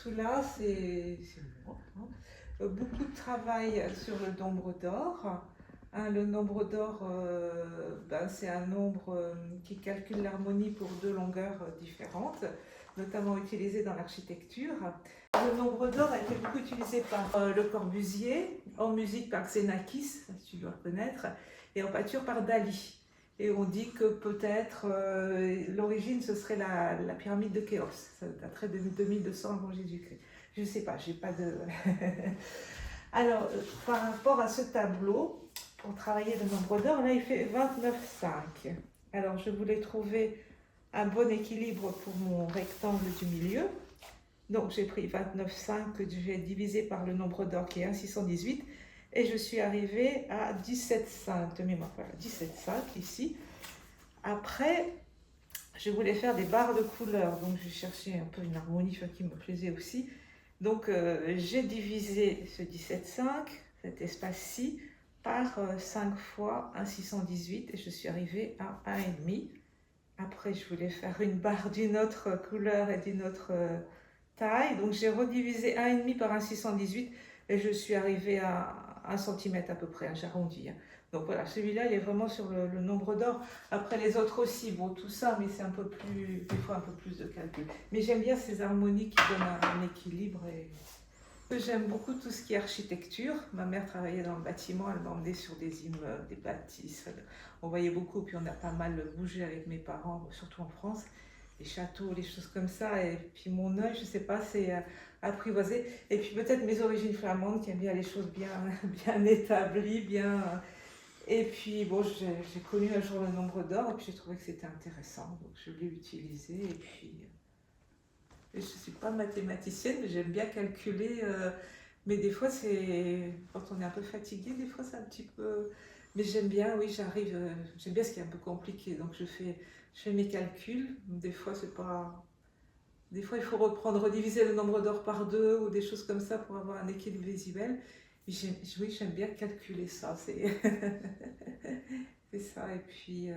tout là, c'est moi, hein. Beaucoup de travail sur le nombre d'or. Hein, le nombre d'or, c'est un nombre qui calcule l'harmonie pour deux longueurs différentes, notamment utilisé dans l'architecture. Le nombre d'or a été beaucoup utilisé par Le Corbusier, en musique par Xenakis, si tu dois connaître, et en peinture par Dali. Et on dit que peut-être l'origine ce serait la pyramide de Khéops, ça daterait de 2200 avant Jésus-Christ. Je ne sais pas, j'ai pas de. Alors, par rapport à ce tableau, pour travailler le nombre d'or, là il fait 29,5. Alors je voulais trouver un bon équilibre pour mon rectangle du milieu. Donc j'ai pris 29,5 que j'ai divisé par le nombre d'or qui est 1,618 et je suis arrivée à 17,5 de mémoire. Voilà, 17,5 ici. Après, je voulais faire des barres de couleurs, donc j'ai cherché un peu une harmonie qui me plaisait aussi. Donc j'ai divisé ce 17,5, cet espace-ci, par 5 fois 1,618 et je suis arrivée à 1,5. Après, je voulais faire une barre d'une autre couleur et d'une autre taille. Donc j'ai redivisé 1,5 par 1,618 et je suis arrivée à 1 cm à peu près, j'arrondis. Donc voilà, celui-là, il est vraiment sur le nombre d'or. Après les autres aussi, bon, tout ça, mais c'est un peu plus, des fois un peu plus de calcul. Mais j'aime bien ces harmonies qui donnent un équilibre. Et j'aime beaucoup tout ce qui est architecture. Ma mère travaillait dans le bâtiment, elle m'a emmenée sur des immeubles, des bâtisses. On voyait beaucoup, puis on a pas mal bougé avec mes parents, surtout en France. Les châteaux, les choses comme ça. Et puis mon œil, je sais pas, c'est apprivoisé. Et puis peut-être mes origines flamandes qui aiment bien les choses bien, bien établies, bien. Et puis bon, j'ai connu un jour le nombre d'or et puis j'ai trouvé que c'était intéressant. Donc je l'ai utilisé et puis. Je ne suis pas mathématicienne, mais j'aime bien calculer. Mais des fois, quand on est un peu fatigué, des fois, c'est un petit peu. Mais j'aime bien, oui, j'arrive. J'aime bien ce qui est un peu compliqué. Donc, je fais mes calculs. Des fois, c'est pas. Des fois, il faut rediviser le nombre d'or par deux ou des choses comme ça pour avoir un équilibre visuel. Mais oui, j'aime bien calculer ça. C'est ça. Et puis.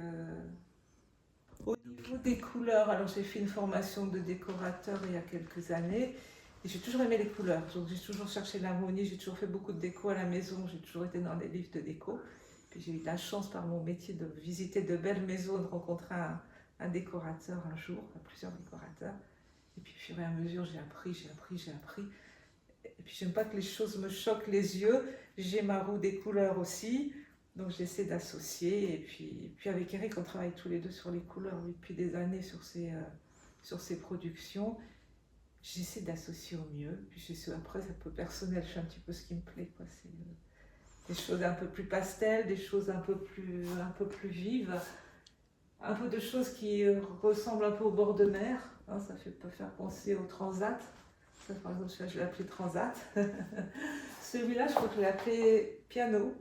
Au niveau des couleurs, alors j'ai fait une formation de décorateur il y a quelques années et j'ai toujours aimé les couleurs. Donc j'ai toujours cherché l'harmonie, j'ai toujours fait beaucoup de déco à la maison, j'ai toujours été dans des livres de déco. Puis j'ai eu la chance par mon métier de visiter de belles maisons, de rencontrer un décorateur un jour, plusieurs décorateurs. Et puis au fur et à mesure, j'ai appris. Et puis j'aime pas que les choses me choquent les yeux. J'ai ma roue des couleurs aussi. Donc j'essaie d'associer. Et puis avec Eric, on travaille tous les deux sur les couleurs depuis des années sur ces productions. J'essaie d'associer au mieux. Puis après, c'est un peu personnel. Je fais un petit peu ce qui me plaît, quoi. C'est des choses un peu plus pastel, des choses un peu plus vives. Un peu de choses qui ressemblent un peu au bord de mer. Hein, ça peut faire penser au transat. Ça, par exemple, je l'ai appelé transat. Celui-là, je crois que je l'ai appelé piano.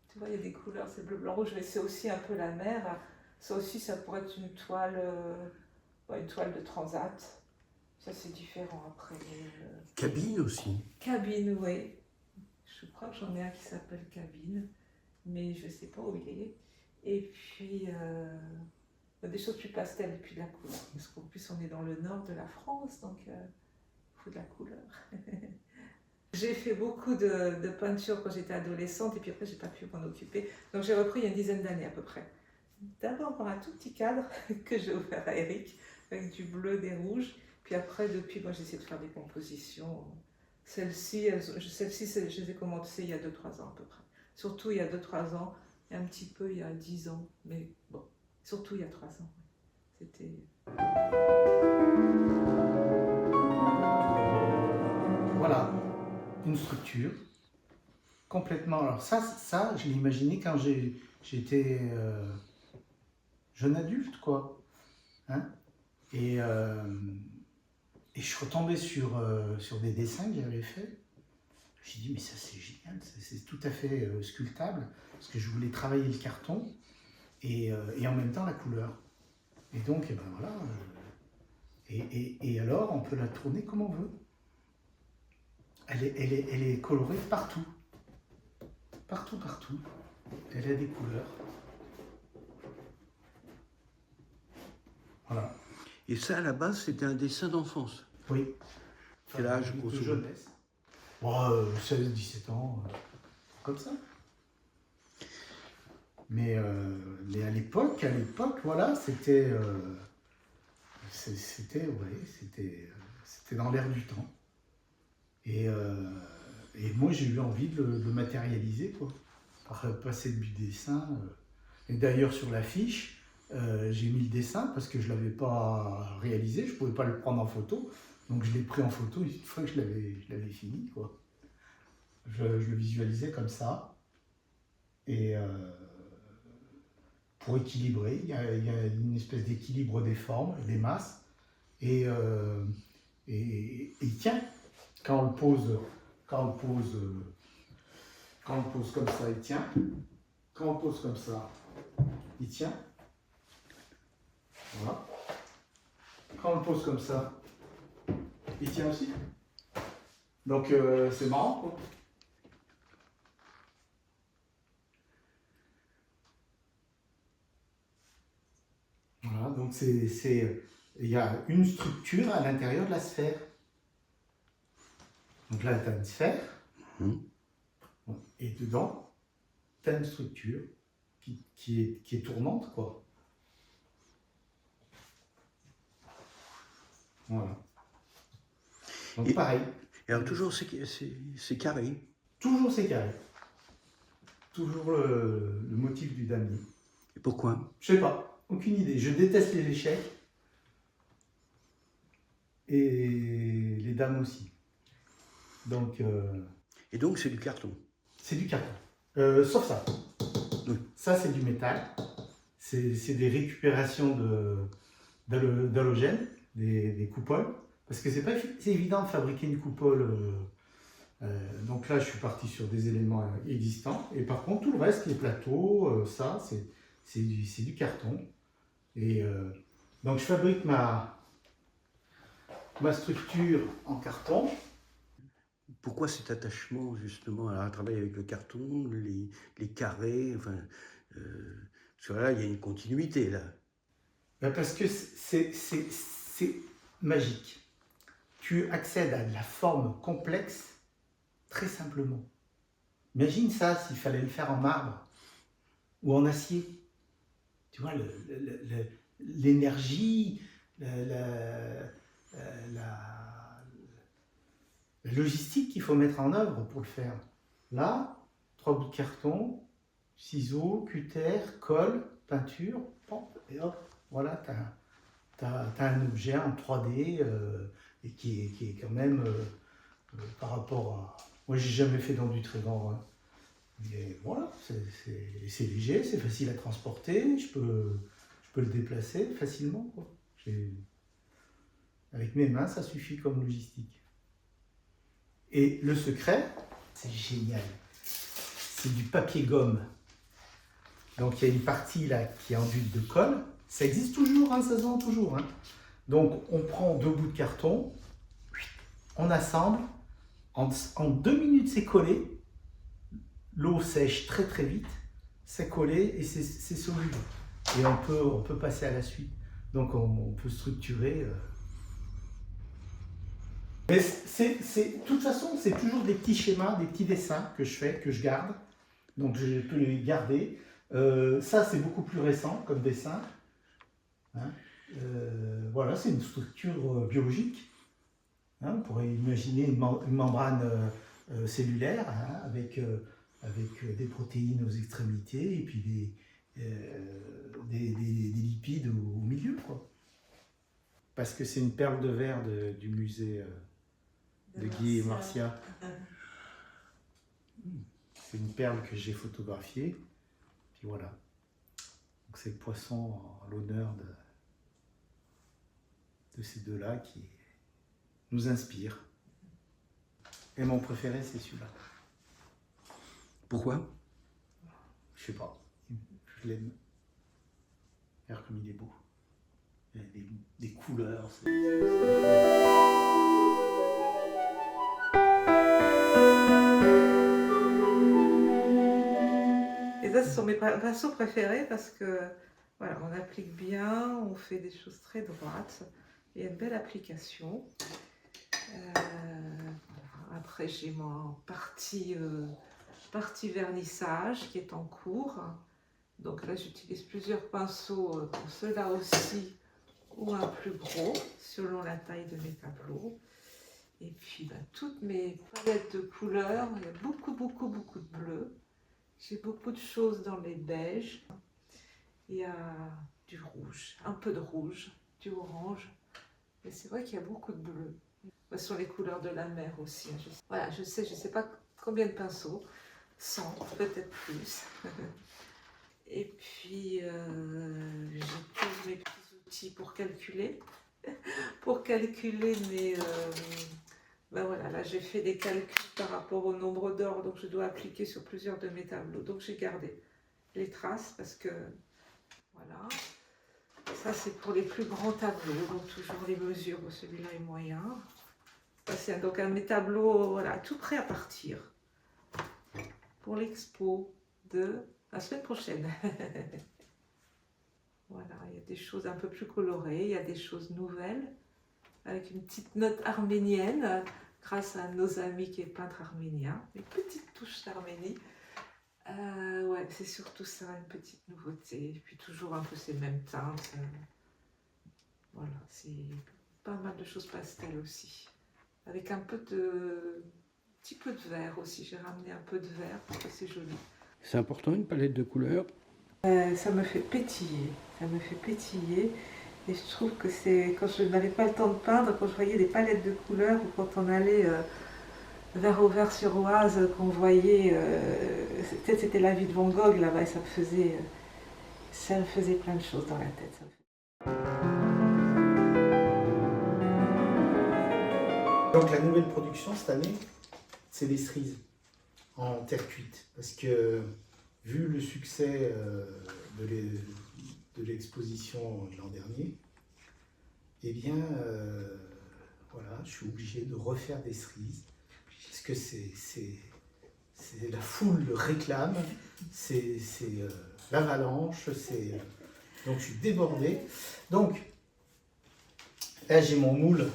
Tu vois, il y a des couleurs, c'est bleu, blanc, rouge, mais c'est aussi un peu la mer. Ça aussi, ça pourrait être une toile de transat. Ça, c'est différent après. Cabine aussi. Cabine, oui. Je crois que j'en ai un qui s'appelle Cabine, mais je ne sais pas où il est. Et puis, des choses plus pastel et puis de la couleur. Parce qu'en plus, on est dans le nord de la France, donc il faut de la couleur. J'ai fait beaucoup de peinture quand j'étais adolescente et puis après, j'ai pas pu m'en occuper. Donc, j'ai repris il y a une dizaine d'années à peu près. D'abord par un tout petit cadre que j'ai offert à Eric, avec du bleu, des rouges. Puis après, depuis, moi, j'essaie de faire des compositions. Celles-ci, je les ai commencées il y a 2-3 ans à peu près. Surtout il y a 2-3 ans, et un petit peu il y a 10 ans. Mais bon, surtout il y a 3 ans. C'était... Voilà, une structure complètement. Alors ça je l'ai imaginé quand j'étais jeune adulte, quoi. Hein, et je suis retombé sur des dessins que j'avais faits. J'ai dit, mais ça c'est génial, c'est tout à fait sculptable, parce que je voulais travailler le carton et en même temps la couleur. Et donc, et ben voilà. Et alors, on peut la tourner comme on veut. Elle est colorée partout. Partout. Elle a des couleurs. Voilà. Et ça, à la base, c'était un dessin d'enfance. Oui. Quel âge, de grosso modo? jeunesse. Bon, 16, 17 ans, comme ça. Mais à l'époque, voilà, c'était dans l'air du temps. Et moi, j'ai eu envie de le matérialiser, quoi. Par passer du dessin. Et d'ailleurs, sur l'affiche, j'ai mis le dessin parce que je ne l'avais pas réalisé, je ne pouvais pas le prendre en photo. Donc je l'ai pris en photo une fois que je l'avais fini, quoi. Je le visualisais comme ça. Et pour équilibrer, il y a une espèce d'équilibre des formes, des masses. Et il tient. Quand on le pose comme ça, il tient. Quand on le pose comme ça, il tient. Voilà. Quand on le pose comme ça, il tient aussi. Donc c'est marrant, quoi. Voilà, donc il y a une structure à l'intérieur de la sphère. Donc là, tu as une sphère, et dedans, tu as une structure qui est tournante, quoi. Voilà. Donc pareil. Et alors toujours c'est carré. Toujours c'est carré. Toujours le motif du damier. Et pourquoi? Je sais pas, aucune idée. Je déteste les échecs. Et les dames aussi. Donc. Et donc c'est du carton. C'est du carton. Sauf ça. Oui. Ça, c'est du métal. C'est des récupérations d'halogènes, des coupoles. Parce que c'est évident de fabriquer une coupole. Donc là, je suis parti sur des éléments existants. Et par contre, tout le reste, les plateaux, ça, c'est du carton. Et donc, je fabrique ma structure en carton. Pourquoi cet attachement justement à travailler avec le carton, les carrés, enfin, parce que là, il y a une continuité là. Ben parce que c'est magique. Tu accèdes à de la forme complexe très simplement. Imagine ça s'il fallait le faire en marbre ou en acier. Tu vois, l'énergie, la logistique qu'il faut mettre en œuvre pour le faire. Là, 3 bouts de carton, ciseaux, cutter, colle, peinture, et hop, voilà, tu as un objet en 3D et qui est quand même par rapport à... Moi, j'ai jamais fait dans du très grand. Hein. Mais voilà, c'est léger, c'est facile à transporter, je peux le déplacer facilement, quoi. Avec mes mains, ça suffit comme logistique. Et le secret, c'est génial, c'est du papier gomme. Donc il y a une partie là qui est enduite de colle, ça existe toujours, hein, ça se vend toujours. Hein. Donc on prend 2 bouts de carton, on assemble, en 2 minutes c'est collé, l'eau sèche très très vite, c'est collé et c'est solide. Et on peut passer à la suite. Donc on peut structurer. Mais de toute façon, c'est toujours des petits schémas, des petits dessins que je fais, que je garde. Donc je peux les garder. Ça, c'est beaucoup plus récent comme dessin. Hein. Voilà, c'est une structure biologique. Hein, on pourrait imaginer une membrane cellulaire hein, avec des protéines aux extrémités et puis des lipides au milieu, quoi. Parce que c'est une perle de verre du musée de Guy et Marcia. C'est une perle que j'ai photographiée. Puis voilà. Donc c'est le poisson en l'honneur de ces deux-là qui nous inspirent. Et mon préféré, c'est celui-là. Pourquoi? Je sais pas. Je l'aime. Regarde comme il est beau. Il y a des couleurs. Et ça, ce sont mes pinceaux préférés parce que voilà, on applique bien, on fait des choses très droites. Il y a une belle application. Après, j'ai mon partie vernissage qui est en cours. Donc là, j'utilise plusieurs pinceaux pour ceux-là aussi, ou un plus gros, selon la taille de mes tableaux. Et puis, toutes mes palettes de couleurs, il y a beaucoup de bleu. J'ai beaucoup de choses dans les beiges. Il y a du rouge, un peu de rouge, du orange. Et c'est vrai qu'il y a beaucoup de bleu. Ce sont les couleurs de la mer aussi. Voilà, je sais pas combien de pinceaux. 100, peut-être plus. Et puis, j'ai tous mes petits outils pour calculer. Pour calculer mes... voilà, là j'ai fait des calculs par rapport au nombre d'or, donc je dois appliquer sur plusieurs de mes tableaux. Donc j'ai gardé les traces parce que, voilà. Ça c'est pour les plus grands tableaux, donc toujours les mesures, celui-là est moyen. C'est donc un de mes tableaux, voilà, tout prêt à partir pour l'expo de la semaine prochaine. Voilà, il y a des choses un peu plus colorées, il y a des choses nouvelles, avec une petite note arménienne, grâce à un de nos amis qui est peintre arménien, une petite touche d'Arménie. Ouais, c'est surtout ça, une petite nouveauté. Et puis toujours un peu ces mêmes teintes. Voilà, c'est pas mal de choses pastel aussi. Avec un petit peu de vert aussi. J'ai ramené un peu de vert parce que c'est joli. C'est important une palette de couleurs? Ça me fait pétiller. Ça me fait pétiller. Et je trouve que c'est quand je n'avais pas le temps de peindre, quand je voyais des palettes de couleurs ou quand on allait vers Auvers-sur-Oise, qu'on voyait, c'était la vie de Van Gogh là-bas, et ça me faisait plein de choses dans la tête. Donc la nouvelle production cette année, c'est des cerises en terre cuite. Parce que vu le succès de l'exposition l'an dernier, eh bien, voilà, je suis obligé de refaire des cerises. Parce que la foule le réclame, c'est l'avalanche, donc je suis débordé. Donc, là j'ai mon moule.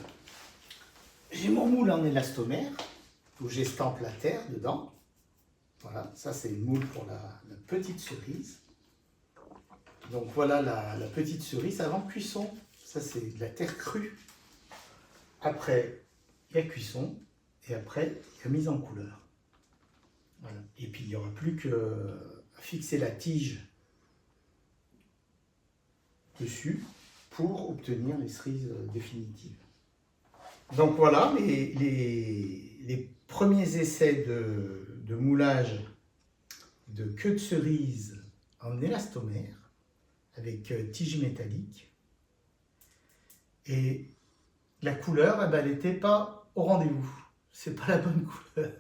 J'ai mon moule en élastomère, où j'estampe la terre dedans. Voilà, ça c'est le moule pour la petite cerise. Donc voilà la petite cerise avant cuisson. Ça c'est de la terre crue. Après, il y a cuisson. Et après, il y a mise en couleur. Voilà. Et puis il n'y aura plus qu'à fixer la tige dessus pour obtenir les cerises définitives. Donc voilà les premiers essais de moulage de queue de cerise en élastomère avec tige métallique. Et la couleur, elle n'était pas au rendez-vous. C'est pas la bonne couleur.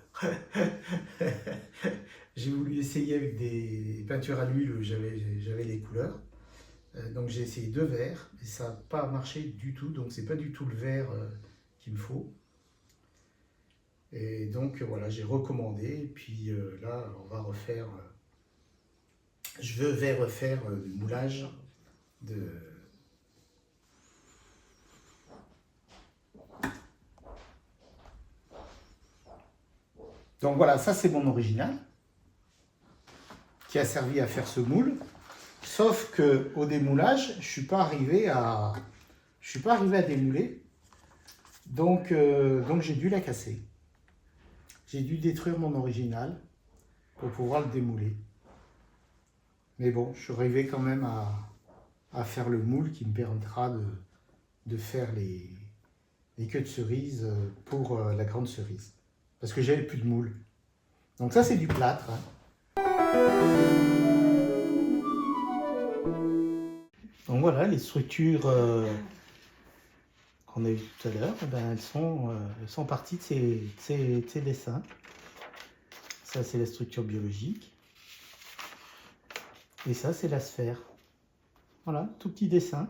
J'ai voulu essayer avec des peintures à l'huile où j'avais les couleurs. Donc j'ai essayé 2 verts, mais ça n'a pas marché du tout. Donc c'est pas du tout le vert qu'il me faut. Et donc voilà, j'ai recommandé. Et puis là, on va refaire. Je vais refaire le moulage de. Donc voilà, ça c'est mon original qui a servi à faire ce moule. Sauf que au démoulage, je suis pas arrivé à démouler. Donc j'ai dû la casser. J'ai dû détruire mon original pour pouvoir le démouler. Mais bon, je suis arrivé quand même à faire le moule qui me permettra de faire les queues de cerise pour la grande cerise. Parce que j'avais plus de moule. Donc ça c'est du plâtre. Donc voilà, les structures qu'on a vues tout à l'heure, elles sont parties de ces dessins. Ça c'est la structure biologique. Et ça c'est la sphère. Voilà, tout petit dessin.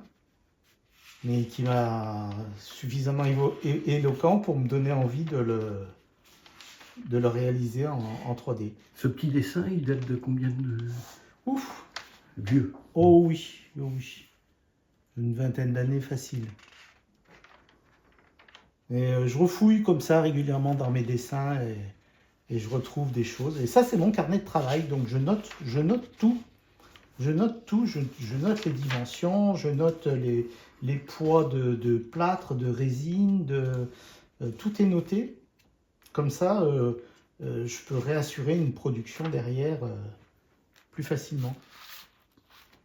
Mais qui m'a suffisamment éloquent pour me donner envie de le réaliser en 3D. Ce petit dessin, il date de combien de... Ouf! Vieux. Oh oui, oh oui. Une 20aine d'années facile. Et je refouille comme ça régulièrement dans mes dessins et je retrouve des choses. Et ça, c'est mon carnet de travail. Donc je note tout. Je note tout. Je note les dimensions, je note les poids de plâtre, de résine, tout est noté. Comme ça, je peux réassurer une production derrière plus facilement.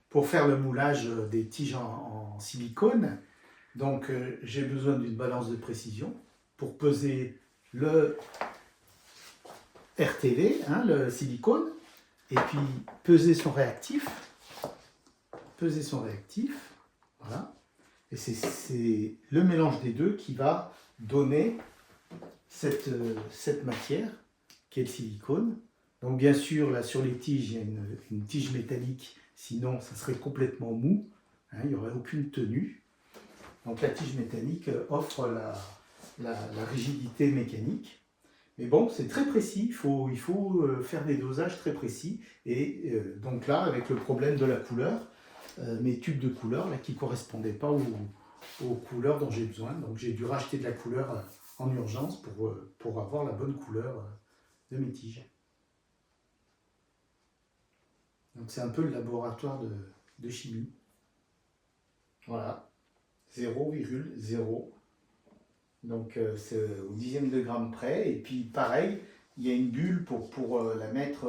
Pour faire le moulage des tiges en silicone, donc j'ai besoin d'une balance de précision pour peser le RTV, hein, le silicone, et puis peser son réactif. Voilà. Et c'est le mélange des deux qui va donner cette matière qui est le silicone. Donc bien sûr, là sur les tiges, il y a une tige métallique, sinon ça serait complètement mou, hein, il n'y aurait aucune tenue. Donc la tige métallique offre la rigidité mécanique. Mais bon, c'est très précis, il faut faire des dosages très précis. Et donc là, avec le problème de la couleur, mes tubes de couleur là, qui ne correspondaient pas aux couleurs dont j'ai besoin. Donc j'ai dû racheter de la couleur en urgence pour avoir la bonne couleur de mes tiges. Donc c'est un peu le laboratoire de chimie. Voilà, 0,0. Donc c'est au dixième de gramme près. Et puis pareil, il y a une bulle pour la mettre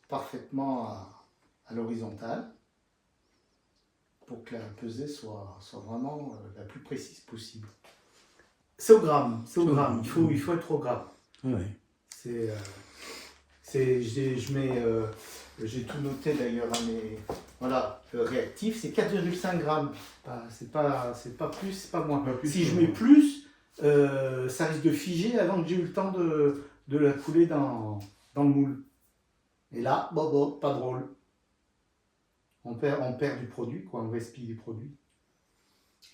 parfaitement à l'horizontale, pour que la pesée soit vraiment la plus précise possible. C'est au gramme, il faut être au gramme. Ouais. J'ai tout noté d'ailleurs à mes réactifs, c'est 4,5 grammes. C'est pas plus, c'est pas moins. Pas plus, Si je mets plus, ça risque de figer avant que j'ai eu le temps de la couler dans le moule. Et là, pas drôle. On perd du produit, quoi, on gaspille du produit.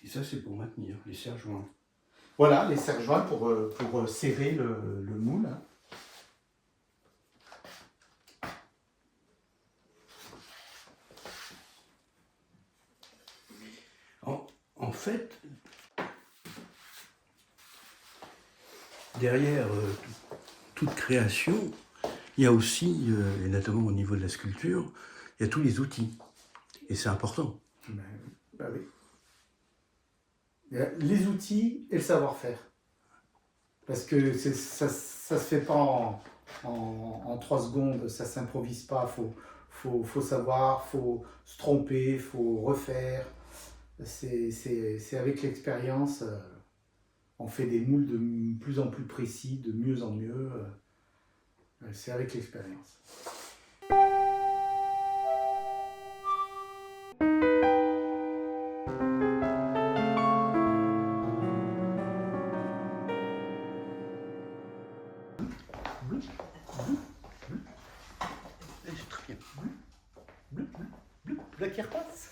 Et ça, c'est pour maintenir les serre-joints. Voilà, les serre-joints pour serrer le moule. Hein. En fait, derrière toute création, il y a aussi, et notamment au niveau de la sculpture, il y a tous les outils. Et c'est important. Oui. Les outils et le savoir-faire. Parce que ça se fait pas en 3 secondes, ça s'improvise pas. Faut savoir, faut se tromper, faut refaire. C'est avec l'expérience, on fait des moules de plus en plus précis, de mieux en mieux. C'est avec l'expérience. C'est très bien. Bleu qui repasse.